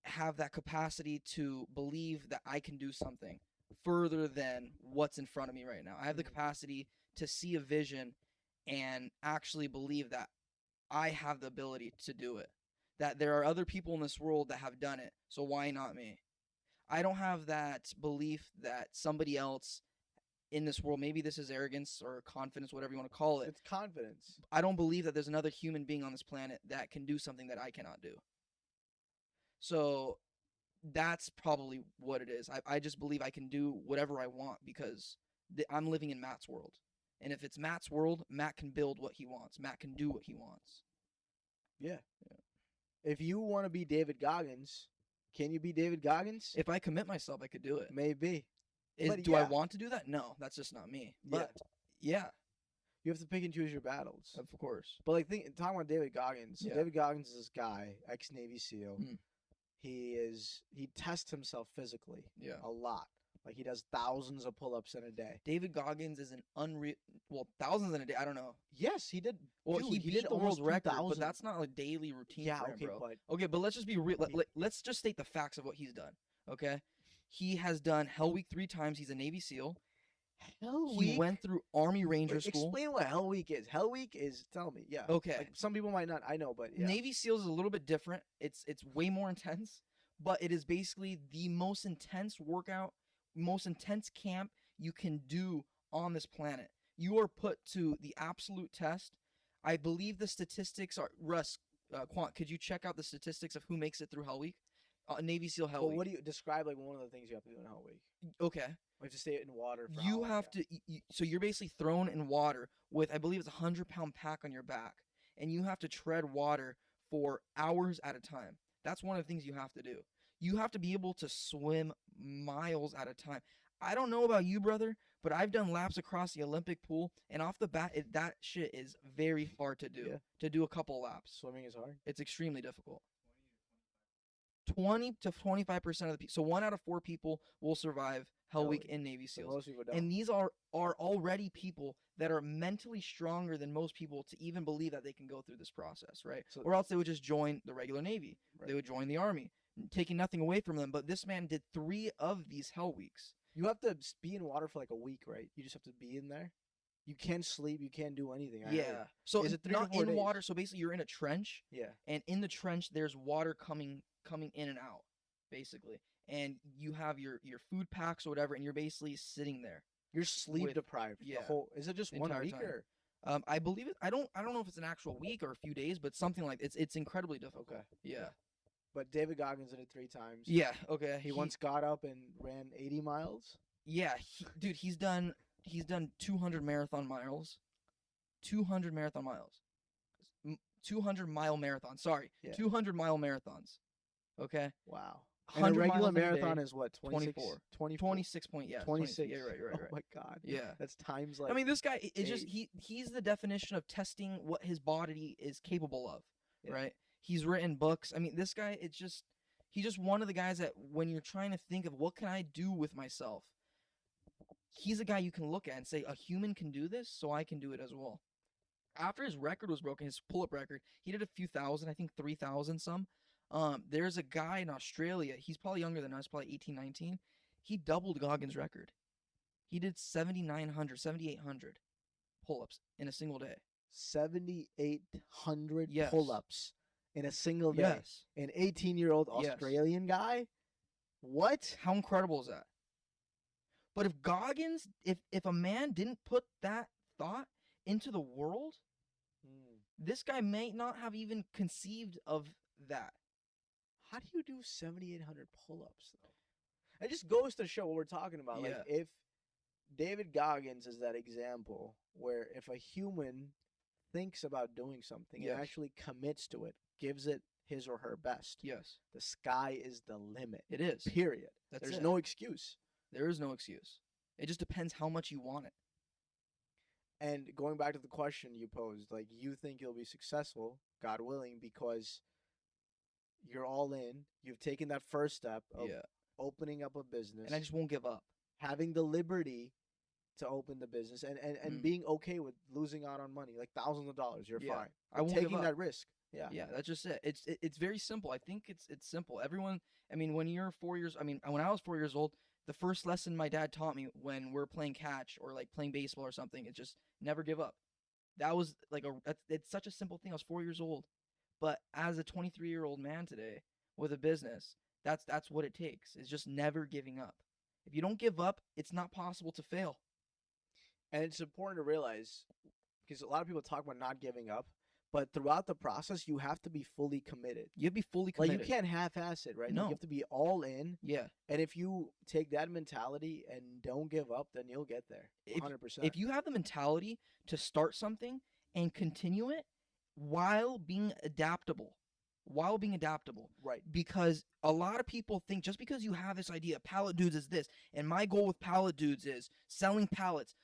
have that capacity to believe that I can do something further than what's in front of me right now. I have the Mhm. capacity to see a vision and actually believe that I have the ability to do it. that there are other people in this world that have done it. So why not me? I don't have that belief that somebody else in this world, maybe this is arrogance or confidence, whatever you want to call it. It's confidence. I don't believe that there's another human being on this planet that can do something that I cannot do. So that's probably what it is. I just believe I can do whatever I want because I'm living in Matt's world. And if it's Matt's world, Matt can build what he wants. Matt can do what he wants. Yeah. If you want to be David Goggins, can you be David Goggins? If I commit myself, I could do it. Maybe. But Do I yeah. want to do that? No, that's just not me. Yeah. But yeah, You have to pick and choose your battles. of course. But like, talking about David Goggins. Yeah. David Goggins is this guy, ex-Navy SEAL. Mm. He tests himself physically Yeah. a lot. Like he does thousands of pull-ups in a day. David Goggins is an unreal. Well, thousands in a day. I don't know. Yes, he did. Well, Dude, he did beat the world almost record, but 2,000. that's not a daily routine Yeah, for him, okay, bro. but Okay, but let's just be real. He- Let's just state the facts of what he's done. Okay, he has done Hell Week 3 times. He's a Navy SEAL. Hell He Week. went through Army Ranger Wait, School. explain what Hell Week is. Hell Week is. Tell me. Yeah. Okay, Like, some people might not. I know, but yeah. Navy SEALs is a little bit different. It's way more intense, but it is basically the most intense workout, most intense camp you can do on this planet. You are put to the absolute test. I believe the statistics are Russ. Quant, could you check out the statistics of who makes it through Hell Week? Navy SEAL Hell Well, Week. what do you describe like one of the things you have to do in Hell Week? Okay, We have to stay in water. For how you long? have Yeah. to. So you're basically thrown in water with, I believe it's a 100-pound pack on your back, and you have to tread water for hours at a time. That's one of the things you have to do. You have to be able to swim miles at a time. I don't know about you, brother, but I've done laps across the Olympic pool, and off the bat, that shit is very hard to do. Yeah. To do a couple laps, Swimming is hard. it's extremely difficult. 20 to 25% of the people, so 1 out of 4 people will survive Hell Hell Week Week. in Navy So SEAls. most people don't. And these are already people that are mentally stronger than most people to even believe that they can go through this process, right? So- Or else they would just join the regular Navy. They Right. would join the Army, taking nothing away from them. But this man did 3 of these Hell Weeks. You have to be in water for like a week, right? You just have to be in there. You can't sleep. You can't do anything. I heard. Yeah. So Is it 3 to not 4 in days? water. So basically, you're in a trench, Yeah. and in the trench, there's water coming in and out, basically. And you have your food packs or whatever, and you're basically sitting there. You're sleep With- deprived. yeah, The whole. Is it just the 1 entire week time. or? I believe it. I don't know if it's an actual week or a few days, but something like it's incredibly difficult. Okay. Yeah. But David Goggins did it 3 times. Yeah. Okay. He once got up and ran 80 miles. Yeah. Dude, he's done 200 marathon miles. 200 marathon miles. 200-mile marathon. Sorry. Yeah. 200-mile marathons. Okay. Wow. And a 100 regular miles in a marathon day, is what? 26? 24. 24? 26 point. Yeah. 26. Yeah. Right. Oh my god. Yeah. That's times like. I mean, this guy is just eight. he's the definition of testing what his body is capable of, Yeah. right? He's written books. I mean, this guy he's just one of the guys that when you're trying to think of what can I do with myself, he's a guy you can look at and say a human can do this, so I can do it as well. After his record was broken, his pull-up record, he did a few thousand, I think 3,000 some. There's a guy in Australia, he's probably younger than us, probably 18, 19. He doubled Goggins' record. He did 7,900, 7,800 pull-ups in a single day. 7,800 Yes. pull-ups in a single day. Yes. An 18-year-old Yes. Australian guy. What? How incredible is that? But if Goggins, if a man didn't put that thought into the world, this guy may not have even conceived of that. How do you do 7,800 pull-ups though? It just goes to show what we're talking about. Like Yeah. if David Goggins is that example where if a human thinks about doing something Yes. and actually commits to it, gives it his or her best, Yes, the sky is the limit. it is. Period. That's There's it. no excuse. There is no excuse. It just depends how much you want it. And going back to the question you posed, like you think you'll be successful, God willing, because you're all in. You've taken that first step of Yeah. opening up a business, And I just won't give up. having the liberty to open the business, and Mm. being okay with losing out on money, like thousands of dollars. You're Yeah. fine. I won't Taking give up. that risk. Yeah. Yeah, that's just it. It's very simple. I think it's simple. Everyone, I mean, when you're 4 years, I mean, when I was 4 years old, the first lesson my dad taught me when we're playing catch or like playing baseball or something, is just never give up. That was like it's such a simple thing. I was 4 years old, But as a 23-year-old man today with a business, that's what it takes. Is just never giving up. If you don't give up, it's not possible to fail. And it's important to realize because a lot of people talk about not giving up, but throughout the process, you have to be fully committed. You have to be fully Like committed. you can't half-ass it, right? Like, No. you have to be all in. Yeah. And if you take that mentality and don't give up, then you'll get there. If 100%. if you have the mentality to start something and continue it while being adaptable, Right. because a lot of people think just because you have this idea, Pallet Dudes is this, and my goal with Pallet Dudes is selling pallets.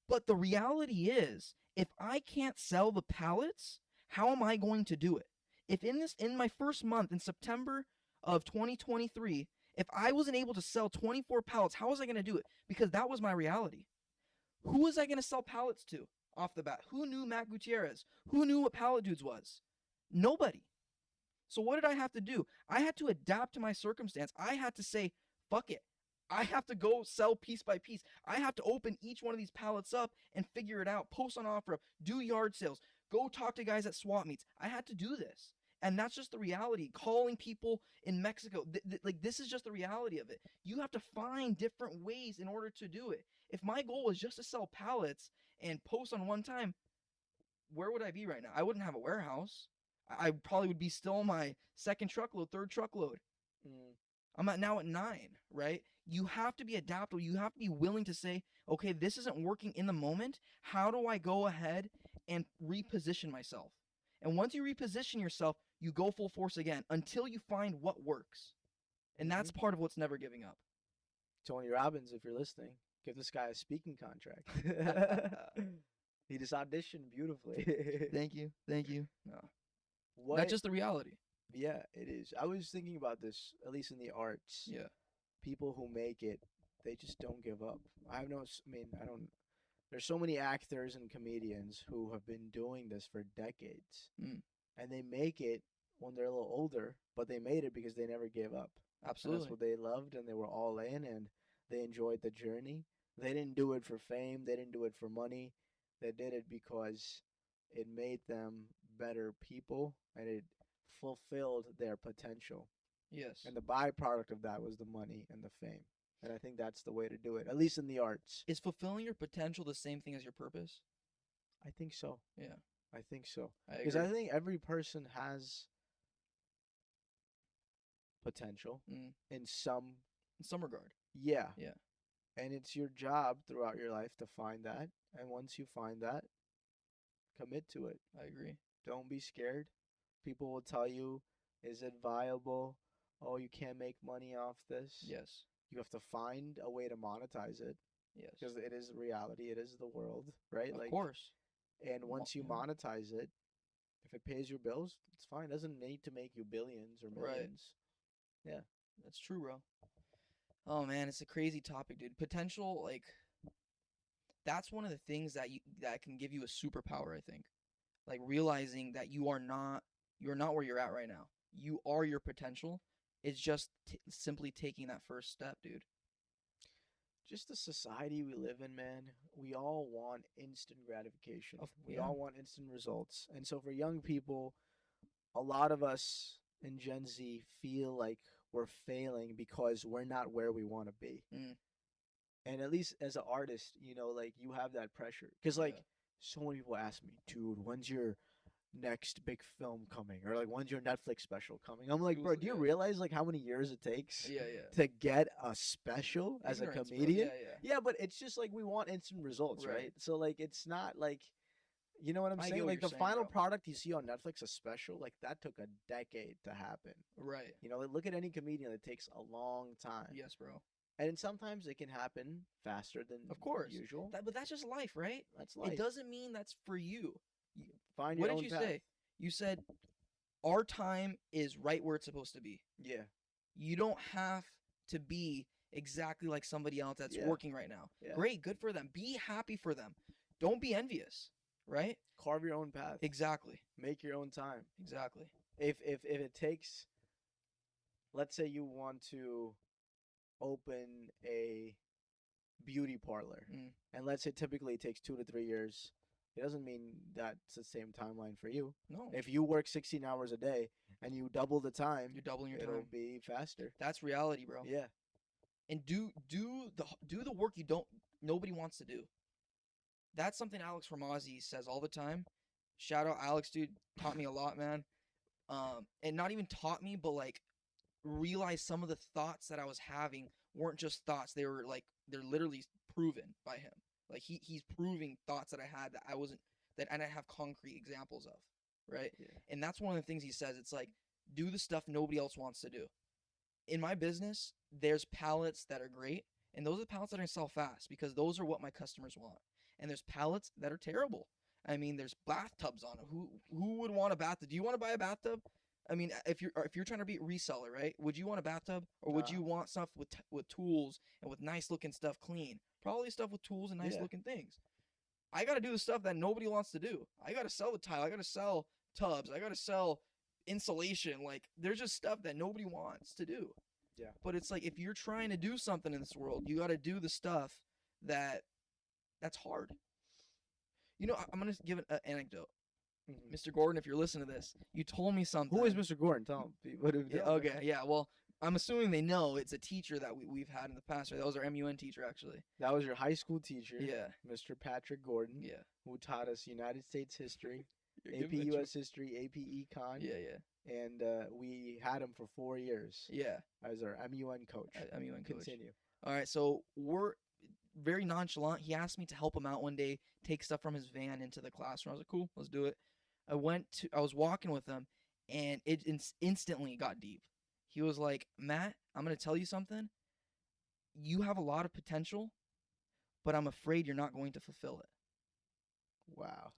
But the reality is, if I can't sell the pallets, how am I going to do it? If in my first month in September of 2023, if I wasn't able to sell 24 pallets, how was I going to do it? Because that was my reality. Who was I going to sell pallets to off the bat? Who knew Matt Gutierrez? Who knew what Pallet Dudes was? Nobody. So what did I have to do? I had to adapt to my circumstance. I had to say, fuck it. I have to go sell piece by piece. I have to open each one of these pallets up and figure it out, post on OfferUp, do yard sales, go talk to guys at swap meets. I had to do this. And that's just the reality. Calling people in Mexico, like this is just the reality of it. You have to find different ways in order to do it. If my goal was just to sell pallets and post on one time, where would I be right now? I wouldn't have a warehouse. I probably would be still on my second truckload, third truckload. Mm. I'm now at 9, right? You have to be adaptable. You have to be willing to say, okay, this isn't working in the moment. How do I go ahead and reposition myself? And once you reposition yourself, you go full force again until you find what works. And that's part of what's never giving up. Tony Robbins, if you're listening, give this guy a speaking contract. He just auditioned beautifully. Thank you. No. What? That's just the reality. Yeah, it is. I was thinking about this, at least in the arts. Yeah. People who make it, they just don't give up. I have no, I mean, I don't. There's so many actors and comedians who have been doing this for decades, and they make it when they're a little older, but they made it because they never gave up. Absolutely. And that's what they loved, and they were all in, and they enjoyed the journey. They didn't do it for fame. They didn't do it for money. They did it because it made them better people, and it fulfilled their potential. Yes. And the byproduct of that was the money and the fame. And I think that's the way to do it, at least in the arts. Is fulfilling your potential the same thing as your purpose? I think so. Yeah. I think so. I Because agree. I think every person has potential in some regard. Yeah. Yeah. And it's your job throughout your life to find that. And once you find that, commit to it. I agree. Don't be scared. People will tell you, is it viable? Oh, you can't make money off this. Yes. You have to find a way to monetize it. Yes. Because it is reality. It is the world, right? Of course. And once you yeah. monetize it, if it pays your bills, it's fine. It doesn't need to make you billions or millions. Right. Yeah. That's true, bro. Oh man, it's a crazy topic, dude. Potential, like, that's one of the things that can give you a superpower, I think. Like realizing that you're not where you're at right now. You are your potential. It's just simply taking that first step, dude. Just the society we live in, man. We all want instant gratification. We Yeah. all want instant results. And so for young people, a lot of us in Gen Z feel like we're failing because we're not where we want to be. And at least as an artist, you know, like you have that pressure. Because like so many people ask me, dude, when's your next big film coming? Or like when's your Netflix special coming? I'm like, bro, do you realize like how many years it takes to get a special as a comedian? Yeah, but it's just like we want instant results, right? So like it's not like, you know what I'm saying? Like the final product you see on Netflix, a special, like that took a decade to happen. Right. You know, like, look at any comedian, it takes a long time. Yes, bro. And sometimes it can happen faster than usual. But that's just life, right? That's life. It doesn't mean that's for you. Find your own path. What did you say? You said our time is right where it's supposed to be. Yeah. You don't have to be exactly like somebody else that's working right now. Yeah. Great, good for them. Be happy for them. Don't be envious, right? Carve your own path. Exactly. Make your own time. Exactly. If it takes, let's say you want to open a beauty parlor, and let's say typically it takes 2 to 3 years it doesn't mean that's the same timeline for you. No, If you work 16 hours a day and you double the time, you're doubling your it'll time. be faster. That's reality, bro. Yeah. And do the work you don't nobody wants to do. That's something Alex Ramosi says all the time. Shout out Alex, dude. Taught me a lot, man. And not even taught me, but like realized some of the thoughts that I was having weren't just thoughts. They were like they're literally proven by him. Like he's proving thoughts that I had that I wasn't that I didn't have concrete examples of, right? Yeah. And that's one of the things he says. It's like do the stuff nobody else wants to do. In my business, there's pallets that are great, and those are the pallets that are gonna sell fast because those are what my customers want. And there's pallets that are terrible. I mean, there's bathtubs on it. Who would want a bathtub? Do you want to buy a bathtub? I mean, if you're trying to be a reseller, right? Would you want a bathtub, or would Nah. you want stuff with tools and with nice looking stuff, clean? Probably stuff with tools and nice Yeah. looking things. I got to do the stuff that nobody wants to do. I got to sell the tile. I got to sell tubs. I got to sell insulation. Like there's just stuff that nobody wants to do. Yeah. But it's like if you're trying to do something in this world, you got to do the stuff that's hard. You know, I'm gonna give an anecdote. Mhm. Mr. Gordon, if you're listening to this, you told me something. Who is Mr. Gordon? Tell him. What Yeah, okay, yeah. Well, I'm assuming they know it's a teacher that we've had in the past. Right? That was our MUN teacher, actually. That was your high school teacher, Yeah, Mr. Patrick Gordon, yeah. who taught us United States history, You're AP giving it to- US history, AP Econ, Yeah, yeah, and we had him for 4 years yeah. as our MUN coach. MUN coach. Continue. All right, so we're very nonchalant. He asked me to help him out one day, take stuff from his van into the classroom. I was like, cool, let's do it. I was walking with him, and it instantly got deep. He was like, Matt, I'm going to tell you something. You have a lot of potential, but I'm afraid you're not going to fulfill it. Wow.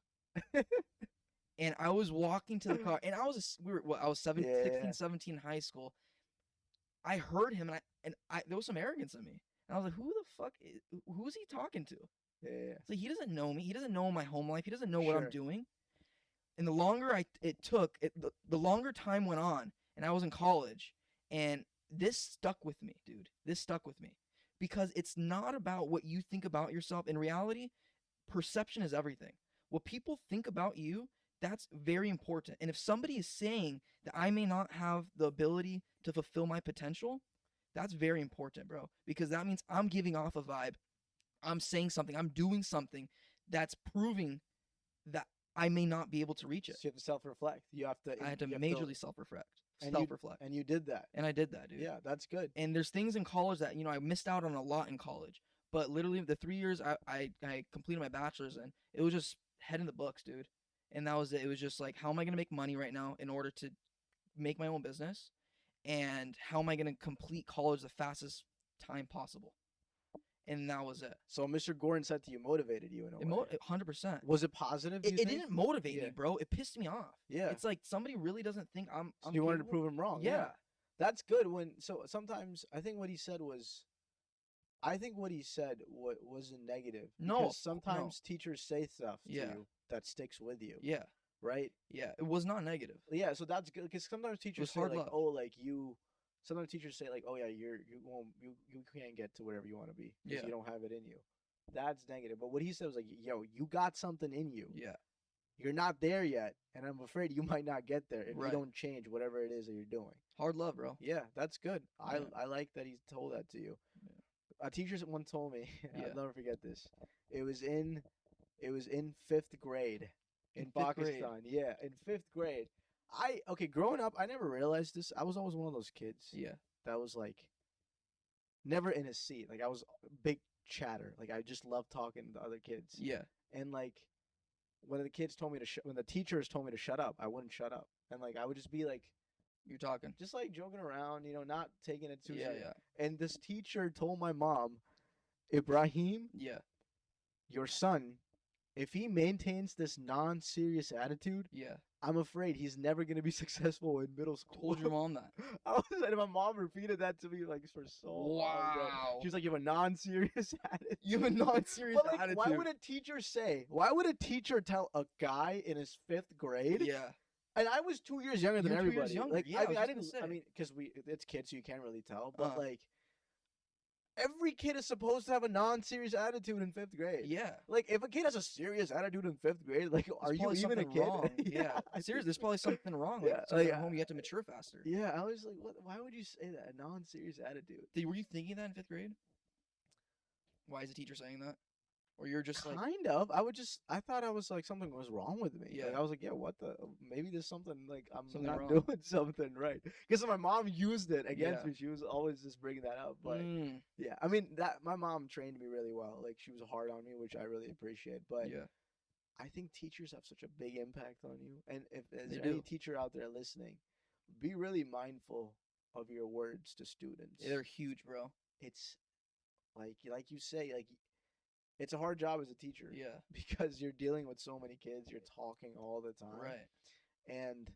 And I was walking to the car, and I was I was 16, Yeah. 17 in high school. I heard him, and I there was some arrogance in me. And I was like, who the fuck who's he talking to? Yeah. It's like he doesn't know me. He doesn't know my home life. He doesn't know what I'm Sure. doing. And the longer the longer time went on, and I was in college, and this stuck with me, dude. This stuck with me because it's not about what you think about yourself. In reality, perception is everything. What people think about you, that's very important. And if somebody is saying that I may not have the ability to fulfill my potential, that's very important, bro, because that means I'm giving off a vibe. I'm saying something. I'm doing something that's proving that I may not be able to reach it. So you have to self-reflect. You have to. I had to you have majorly self-reflect. and Self-reflect. and you did that. And I did that, dude. Yeah, that's good. And there's things in college that, I missed out on a lot in college. But literally the 3 years I completed my bachelor's in, it was just head in the books, dude. And that was it. It was just like, how am I going to make money right now in order to make my own business? And how am I going to complete college the fastest time possible? And that was it. So Mr. Gordon said to you, motivated you in a way. 100%. Was it positive? do It you think? didn't motivate me, Yeah. bro. It pissed me off. Yeah. It's like somebody really doesn't think I'm So you wanted to capable. prove him wrong. Yeah. That's good so sometimes I think what he said wasn't negative. No, Because sometimes teachers say stuff to Yeah. you that sticks with you. Yeah. Right? Yeah. It was not negative. Yeah, so that's good because sometimes teachers say hard like, love. oh, like you. Sometimes teachers say like, oh yeah, you can't get to wherever you want to be because Yeah. you don't have it in you. That's negative. But what he said was like, yo, you got something in you. Yeah. You're not there yet, and I'm afraid you might not get there if Right. you don't change whatever it is that you're doing. Hard love, bro. Yeah, that's good. Yeah. I like that he told that to you. A teacher once told me, Yeah. I'll never forget this. It was in 5th grade in In 5th grade. Pakistan. Yeah, in 5th grade. Growing up, I never realized this. I was always one of those kids Yeah. that was like never in a seat. Like I was a big chatter. Like I just loved talking to other kids. Yeah. And like when the teachers told me to shut up, I wouldn't shut up. And like I would just be like You're talking. just like joking around, not taking it too Yeah. serious. Yeah. And this teacher told my mom, Ibrahim, Yeah. your son, if he maintains this non-serious attitude, Yeah. I'm afraid he's never gonna be successful in middle school. Told your mom that. I was and my mom repeated that to me like for so long. Bro. Wow. She was like, "You have a non-serious attitude." You have a non-serious But, like, attitude. why would a teacher say? Why would a teacher tell a guy in his 5th grade? Yeah. And I was 2 years younger than You were 2 years everybody. younger. Like Yeah, I was I just gonna didn't. I say. mean, because it's kids, so you can't really tell. But Uh-huh. like, every kid is supposed to have a non-serious attitude in 5th grade. Yeah. Like, if a kid has a serious attitude in 5th grade, like, are There's you probably even a something kid? wrong. Yeah. I Seriously, think- there's probably something wrong. Like Yeah, something like, at home, you have to mature faster. Yeah, I was like, what? Why would you say that? A non-serious attitude. Were you thinking that in 5th grade? Why is the teacher saying that? Or you're just like, Kind of. I thought I was like something was wrong with me. Like, Yeah. I was like, yeah, what the? Maybe there's something like I'm Something not wrong. doing something right. Because my mom used it against Yeah. me. She was always just bringing that up. But mm, yeah, I mean that my mom trained me really well. Like she was hard on me, which I really appreciate. But yeah, I think teachers have such a big impact on you. And if there's They any do. teacher out there listening, be really mindful of your words to students. they're huge, bro. It's like you say, like it's a hard job as a teacher Yeah, because you're dealing with so many kids. You're talking all the time, right. and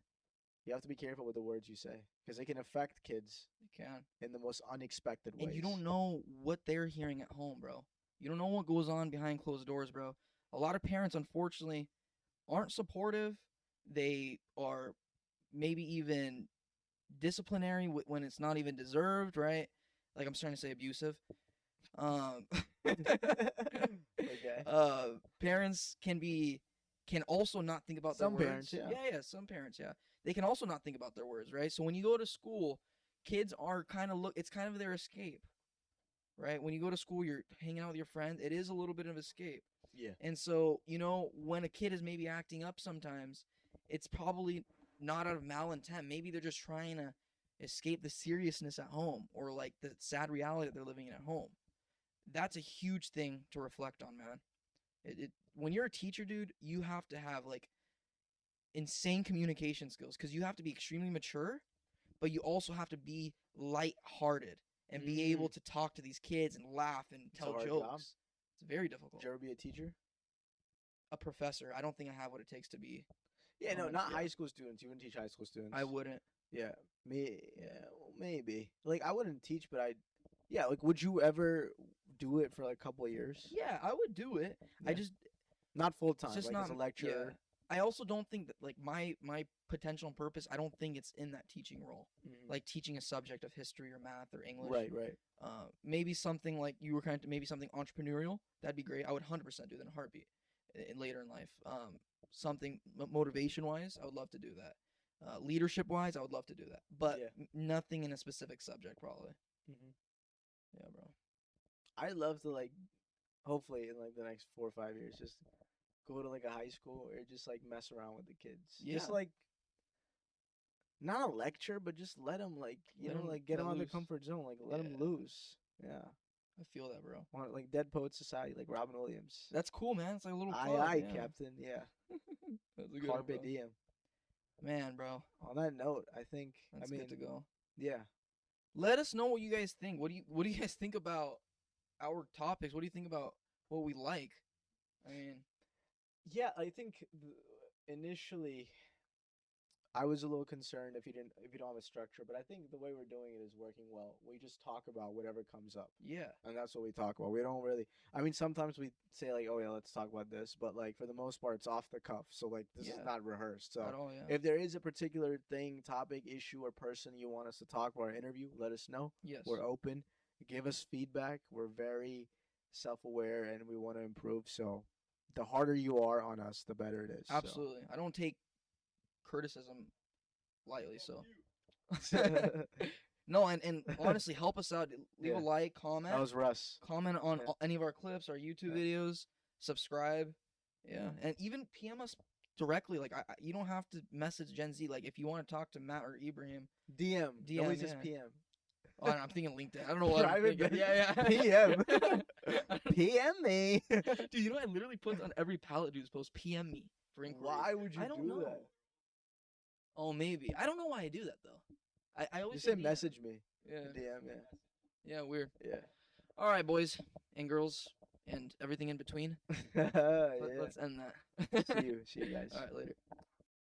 you have to be careful with the words you say because they can affect kids You can. in the most unexpected ways. And you don't know what they're hearing at home, bro. You don't know what goes on behind closed doors, bro. A lot of parents, unfortunately, aren't supportive. They are maybe even disciplinary when it's not even deserved, right? Like I'm starting to say abusive. Okay. Parents can also not think about Some their parents, words. yeah. Yeah, some parents, yeah. They can also not think about their words, right? So when you go to school, kids are kind of it's kind of their escape, right? When you go to school, you're hanging out with your friends. It is a little bit of escape. Yeah. And so, when a kid is maybe acting up sometimes, it's probably not out of malintent. Maybe they're just trying to escape the seriousness at home or like the sad reality that they're living in at home. That's a huge thing to reflect on, man. When you're a teacher, dude, you have to have like insane communication skills because you have to be extremely mature, but you also have to be light-hearted and be able to talk to these kids and laugh and a tell hard jokes. job. It's very difficult. Did you ever be a teacher? A professor, I don't think I have what it takes to be. Yeah, no, Um, not yeah. high school students. You wouldn't teach high school students. I wouldn't. Yeah, me. Yeah, well, maybe. Like I wouldn't teach, but I. Yeah, like would you ever do it for like a couple of years? Yeah, I would do it. I Yeah. just Not full time, it's just like not as a yeah. lecturer. I also don't think that like my potential and purpose. I don't think it's in that teaching role, Mhm. like teaching a subject of history or math or English. Right, right. Maybe something like you were kind of maybe something entrepreneurial. That'd be great. I would 100% do that in a heartbeat. Later in life, something motivation wise, I would love to do that. Leadership wise, I would love to do that, but Yeah. nothing in a specific subject probably. Mhm. Yeah, bro. I'd love to like, hopefully in like the next 4 or 5 years, just go to like a high school or just like mess around with the kids. Just Yeah. like, not a lecture, but just let them like Let 'em like get let them out of their loose. comfort zone. Like let them Yeah. loose. Yeah. I feel that, bro. Want like Dead Poet Society, like Robin Williams. That's cool, man. It's like a little Aye, club. aye, Yeah. Captain. Yeah. That's a good one, Carpe bro. diem. Man, bro. On that note, I think That's I mean good to go. yeah. Let us know what you guys think. What do you guys think about our topics? What do you think about what we like? I mean, Yeah, I think initially I was a little concerned if you don't have a structure, but I think the way we're doing it is working well. We just talk about whatever comes up, yeah. and that's what we talk about. We don't really. I mean, sometimes we say like, "Oh yeah, let's talk about this," but like for the most part, it's off the cuff. So like this is Yeah. not rehearsed. So At all, yeah. if there is a particular thing, topic, issue, or person you want us to talk about or interview, let us know. Yes. We're open. Give us feedback. We're very self-aware and we want to improve. So the harder you are on us, the better it is. so. Absolutely. I don't take criticism lightly, so. No, and honestly, help us out. Leave Yeah. a like, comment. That was Russ. Comment on Yeah. any of our clips, our YouTube Yeah. videos, subscribe. Yeah, and even PM us directly. Like, you don't have to message Gen Z. Like, if you want to talk to Matt or Ibrahim, DM. DM, Nobody says yeah. PM. oh, I'm thinking LinkedIn. I don't know what I'm Private thinking. message. Yeah, PM. yeah. PM me. Dude, you know I literally put on every pallet dude's post PM me for inquiries. Why would you I don't do know. that? Oh, maybe. I don't know why I do that though. I always Just say DM. message me. Yeah. DM, yeah. Yeah, weird. Yeah. All right, boys and girls and everything in between. yeah. Let's end that. See you. See you guys. All right, later.